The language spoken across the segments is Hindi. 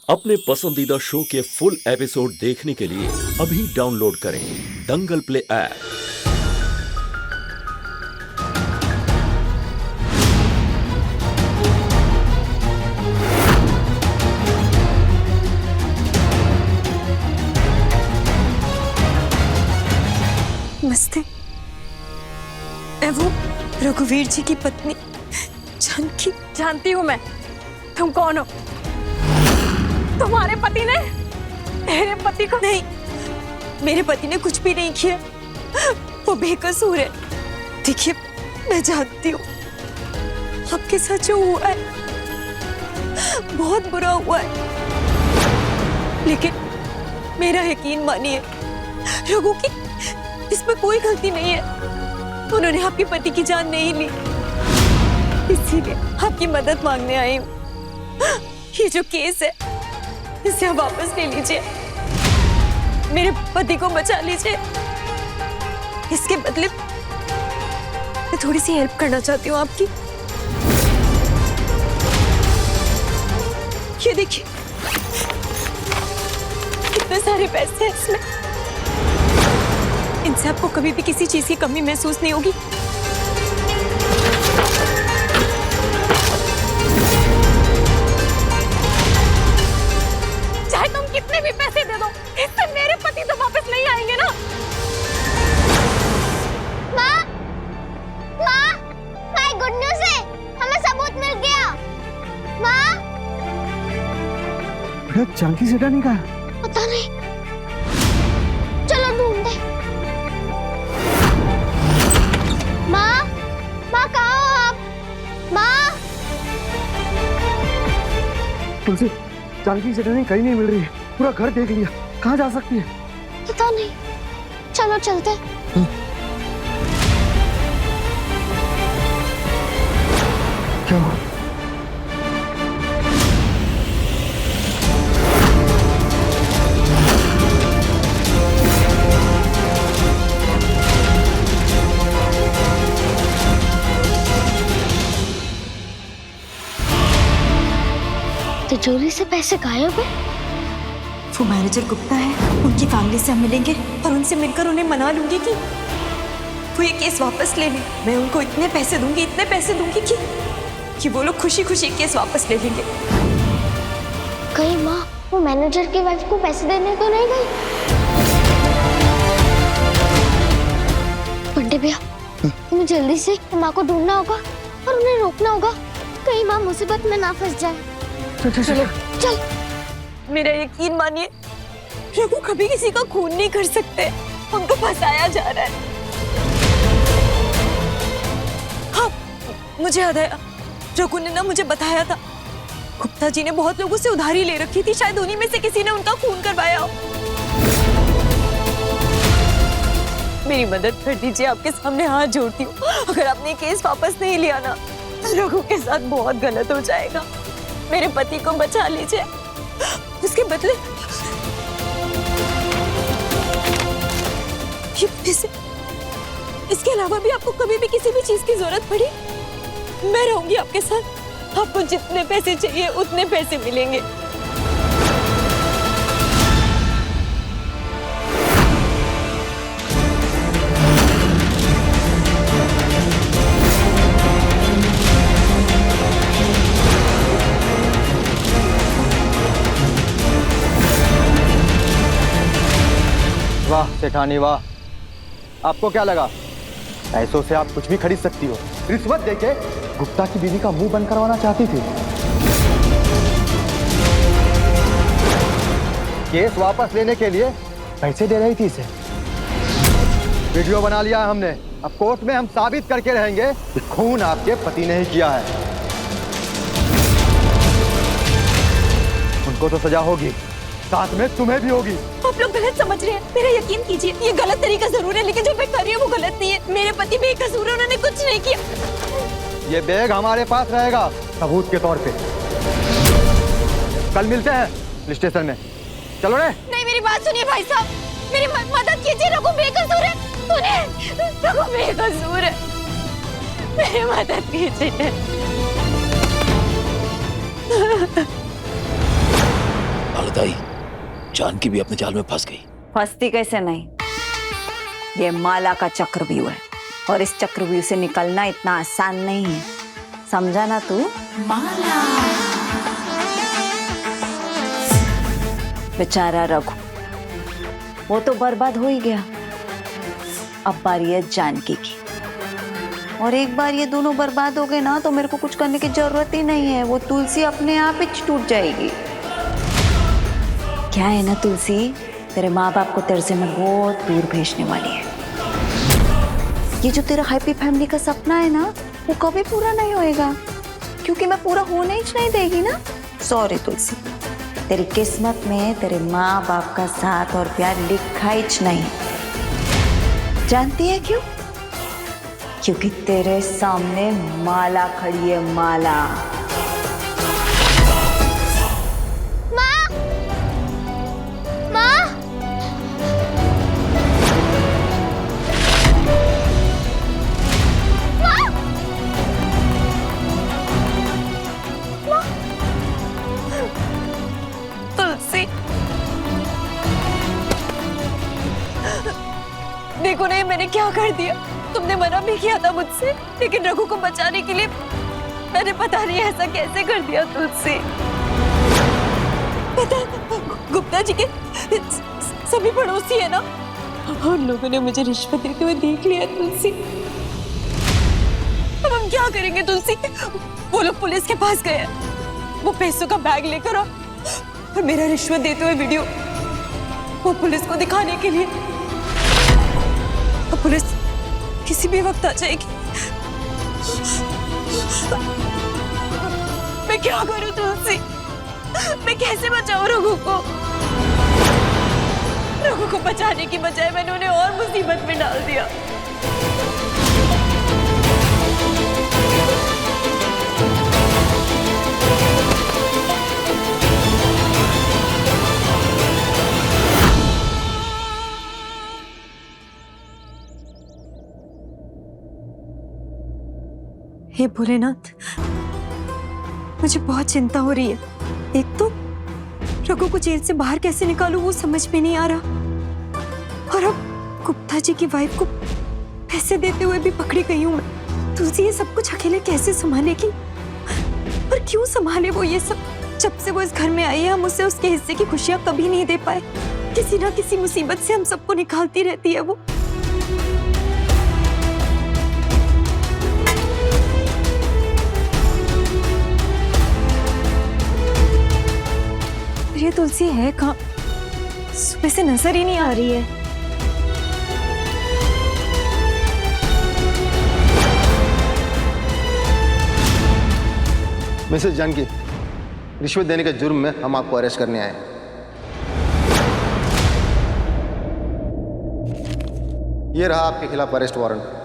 अपने पसंदीदा शो के फुल एपिसोड देखने के लिए अभी डाउनलोड करें दंगल प्ले ऐप। नमस्ते। मैं वो रघुवीर जी की पत्नी जानकी। जानती हूँ मैं, तुम कौन हो? तुम्हारे पति ने मेरे पति को? नहीं, मेरे पति ने कुछ भी नहीं किया, वो बेकसूर है। देखिए, मैं जानती हूँ आपके साथ जो हुआ है बहुत बुरा हुआ है, लेकिन मेरा यकीन मानिए रघु की इसमें कोई गलती नहीं है। उन्होंने आपके पति की जान नहीं ली, इसीलिए आपकी मदद मांगने आई हूँ। ये जो केस है इसे आप वापस ले लीजिए, मेरे पति को बचा लीजिए। इसके बदले मैं थोड़ी सी हेल्प करना चाहती हूँ आपकी। ये देखिए, कितने सारे पैसे हैं इसमें। इनसे आपको कभी भी किसी चीज की कमी महसूस नहीं होगी। चाहे तुम कितने भी पैसे दे दो, इससे मेरे पति तो वापस नहीं आएंगे ना। माँ, माँ, माँ, गुड न्यूज़ है, हमें सबूत मिल गया। माँ, बेटा जानकी सेठानी कहाँ है? पता नहीं, चलो ढूंढते। माँ, माँ कहाँ हो आप? माँ, तुलसी, जानकी सेठानी कहीं नहीं मिल रही है। पूरा घर देख लिया, कहाँ जा सकती है? पता नहीं, चलो चलते। क्या हुआ? तिजोरी से पैसे गायब है। वो मैनेजर गुप्ता है, उनकी फैमिली से हम मिलेंगे और उनसे मिलकर उन्हें मना लूंगी कि वो ये केस वापस ले लें। मैं उनको इतने पैसे दूंगी कि वो लोग खुशी खुशी केस वापस ले लेंगे। कहीं माँ वो मैनेजर की वाइफ को पैसे देने तो नहीं गई? बंटे भैया, तुम्हें जल्दी से माँ को ढूंढना होगा और उन्हें रोकना होगा, कहीं माँ मुसीबत में ना फंस जाए। चलो चल। मेरा यकीन मानिए, रघु कभी किसी का खून नहीं कर सकते, उनको फंसाया जा रहा है। हाँ, मुझे याद आया, रघु ने ना मुझे बताया था गुप्ता जी ने बहुत लोगों से उधारी ले रखी थी, शायद उन्हीं में से किसी ने उनका खून करवाया हो। मेरी मदद कर दीजिए, आपके सामने हाथ जोड़ती हूँ। अगर आपने केस वापस नहीं लिया ना, तो रघु के साथ बहुत गलत हो जाएगा। मेरे पति को बचा लीजिए, उसके बदले ये पैसे, इसके अलावा भी आपको कभी भी किसी भी चीज की जरूरत पड़ी, मैं रहूंगी आपके साथ। आपको जितने पैसे चाहिए उतने पैसे मिलेंगे। वाह सेठानी वाह, आपको क्या लगा पैसों से आप कुछ भी खरीद सकती हो? रिश्वत देके गुप्ता की बीवी का मुंह बंद करवाना चाहती थी। केस वापस लेने के लिए पैसे दे रही थी इसे। वीडियो बना लिया है हमने, अब कोर्ट में हम साबित करके रहेंगे कि खून आपके पति ने ही किया है। उनको तो सजा होगी, साथ में तुम्हें भी होगी। आप लोग गलत समझ रहे हैं, मेरा यकीन कीजिए, ये गलत तरीका जरूर है, लेकिन जो मैं कर रही हूँ वो गलत नहीं है। मेरे पति बेकसूर है, उन्होंने कुछ नहीं किया। ये बैग हमारे पास रहेगा सबूत के तौर पे। कल मिलते हैं पुलिस स्टेशन में, चलो रे। नहीं, मेरी बात सुनिए भाई साहब, मेरी मदद कीजिए। रघु बेकसूर है, रघु बेकसूर है, मेरी मदद कीजिए। ताई, जानकी भी अपने जाल में फंस गई। फंसती कैसे नहीं, ये माला का चक्रव्यूह है और इस चक्रव्यूह से निकलना इतना आसान नहीं है, समझा ना तू? माला बेचारा रघु, वो तो बर्बाद हो ही गया। अब बारी है जानकी की, और एक बार ये दोनों बर्बाद हो गए ना तो मेरे को कुछ करने की जरूरत ही नहीं है। वो तुलसी अपने आप ही टूट जाएगी। क्या है ना तुलसी, तेरे माँ बाप को तेरे से मैं बहुत दूर भेजने वाली है। ये जो तेरा हैप्पी फैमिली का सपना है ना, वो कभी पूरा नहीं होएगा, क्योंकि मैं पूरा होने ही नहीं देगी ना। सॉरी तुलसी, तेरी किस्मत में तेरे माँ बाप का साथ और प्यार लिखा ही नहीं। जानती है क्यों? क्योंकि तेरे सामने माला खड़ी है, माला। माँ, माँ, तुलसी, देखो नहीं मैंने क्या कर दिया। तुमने मना भी किया था मुझसे, लेकिन रघु को बचाने के लिए मैंने पता नहीं ऐसा कैसे कर दिया तुलसी। पता गुप्ता जी के सभी पड़ोसी है ना, उन लोगों ने मुझे रिश्वत देते हुए देख लिया तुलसी। अब हम क्या करेंगे तुलसी? वो लोग पुलिस के पास गए, वो पैसों का बैग लेकर और मेरा रिश्वत देते हुए वीडियो वो पुलिस को दिखाने के लिए। अब पुलिस किसी भी वक्त आ जाएगी। मैं क्या करूं तुलसी? मैं कैसे बचाऊं रघु को? रघु को बचाने की बजाय मैंने उन्हें और मुसीबत में डाल दिया। हे भोलेनाथ, मुझे बहुत चिंता हो रही है। एक तो रघु को जेल से बाहर कैसे निकालूं वो समझ में नहीं आ रहा, और अब गुप्ता जी की वाइफ को पैसे देते हुए भी पकड़ी गई हूं मैं। तुलसी ये सब कुछ अकेले कैसे संभालेगी, और क्यों संभाले वो ये सब? जब से वो इस घर में आई है हम उसे उसके हिस्से की खुशियां कभी नहीं दे पाए। किसी ना किसी मुसीबत से हम सबको निकालती रहती है वो। ये तुलसी है कहाँ? सुबह से नजर ही नहीं आ रही है। मिसेस जानकी, रिश्वत देने के जुर्म में हम आपको अरेस्ट करने आए हैं। ये रहा आपके खिलाफ अरेस्ट वारंट।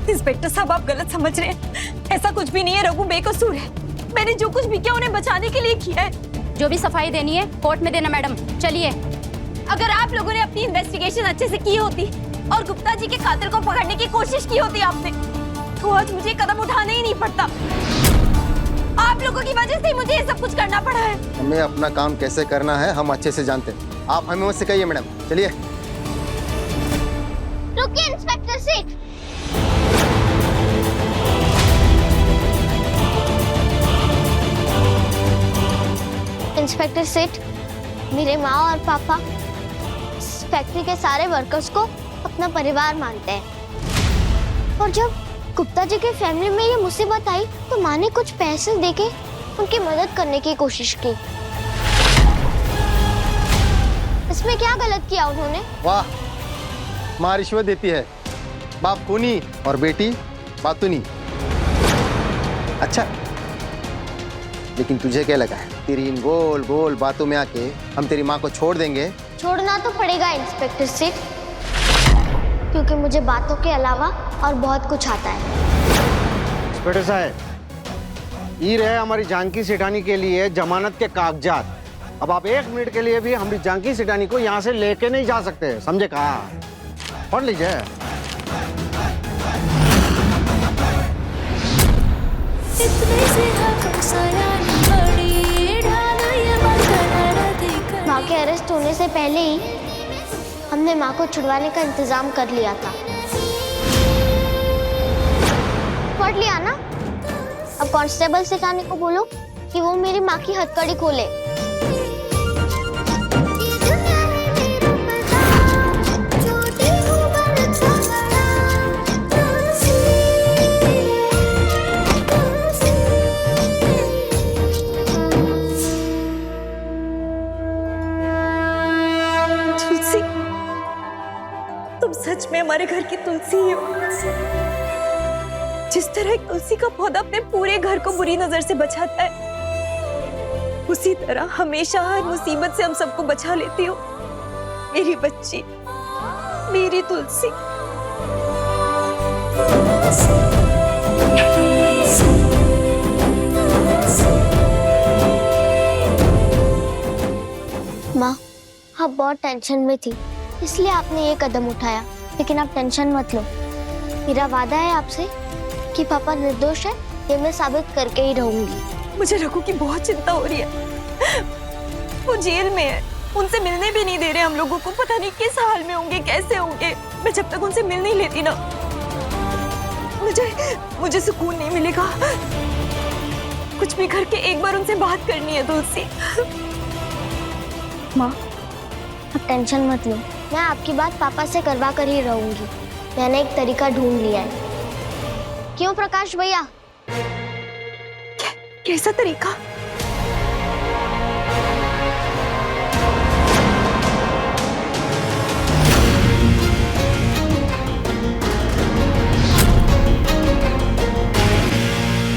इंस्पेक्टर साहब, आप गलत समझ रहे हैं। ऐसा कुछ भी नहीं है, रघु बेकसूर है। मैंने जो कुछ भी किया उन्हें बचाने के लिए किया है। जो भी सफाई देनी है कोर्ट में देना मैडम। चलिए। अगर आप लोगों ने अपनी इन्वेस्टिगेशन अच्छे से की होती और गुप्ता जी के कातिल को पकड़ने की कोशिश की होती आपने, तो आज मुझे कदम उठाना ही नहीं पड़ता। आप लोगों की वजह से ही मुझे ये सब कुछ करना पड़ा है। हमें अपना काम कैसे करना है हम अच्छे से जानते हैं। आप हमें मत सिखाइए मैडम। चलिए। रुकिए इंस्पेक्टर सेठ। इंस्पेक्टर सेठ, मेरे माँ और पापा इस फैक्ट्री के सारे वर्कर्स को अपना परिवार मानते हैं, और जब गुप्ता जी के फैमिली में ये मुसीबत आई तो माँ ने कुछ पैसे देके उनकी मदद करने की कोशिश की। इसमें क्या गलत किया उन्होंने? वाह, माँ रिश्वत देती है, बाप खूनी और बेटी बातूनी। अच्छा, लेकिन तुझे क्या लगा है तेरी इन गोल गोल बातों में आके हम तेरी माँ को छोड़ देंगे? छोड़ना तो पड़ेगा इंस्पेक्टर सेठ, क्योंकि मुझे बातों के अलावा और बहुत कुछ आता है। इंस्पेक्टर साहब, ये रहे हमारी जानकी सेठानी के लिए जमानत के कागजात। अब आप 1 मिनट के लिए भी हमारी जानकी सेठानी को यहाँ से लेके नहीं जा सकते, समझे? कहा पढ़ लीजिए। माँ के अरेस्ट होने से पहले ही हमने माँ को छुड़वाने का इंतजाम कर लिया था। पढ़ लिया ना? अब कांस्टेबल से जाने को बोलो कि वो मेरी माँ की हथकड़ी खोले। तुलसी, तुम सच में हमारे घर की तुलसी ही हो। जिस तरह एक तुलसी का पौधा अपने पूरे घर को बुरी नजर से बचाता है, उसी तरह हमेशा हर मुसीबत से हम सबको बचा लेती हो। मेरी बच्ची, मेरी तुलसी। माँ, आप बहुत टेंशन में थी, इसलिए आपने ये कदम उठाया। लेकिन आप टेंशन मत लो। मेरा वादा है आपसे कि पापा निर्दोष है, ये मैं साबित करके ही रहूंगी। मुझे रघु की बहुत चिंता हो रही है। वो जेल में है, उनसे मिलने भी नहीं दे रहे हम लोगों को। पता नहीं किस हाल में होंगे, कैसे होंगे। मैं जब तक उनसे मिल नहीं लेती ना, मुझे सुकून नहीं मिलेगा। कुछ भी करके एक बार उनसे बात करनी है तुलसी। माँ, आप टेंशन मत लो, मैं आपकी बात पापा से करवा कर ही रहूंगी। मैंने एक तरीका ढूंढ लिया है। क्यों प्रकाश भैया? कैसा तरीका?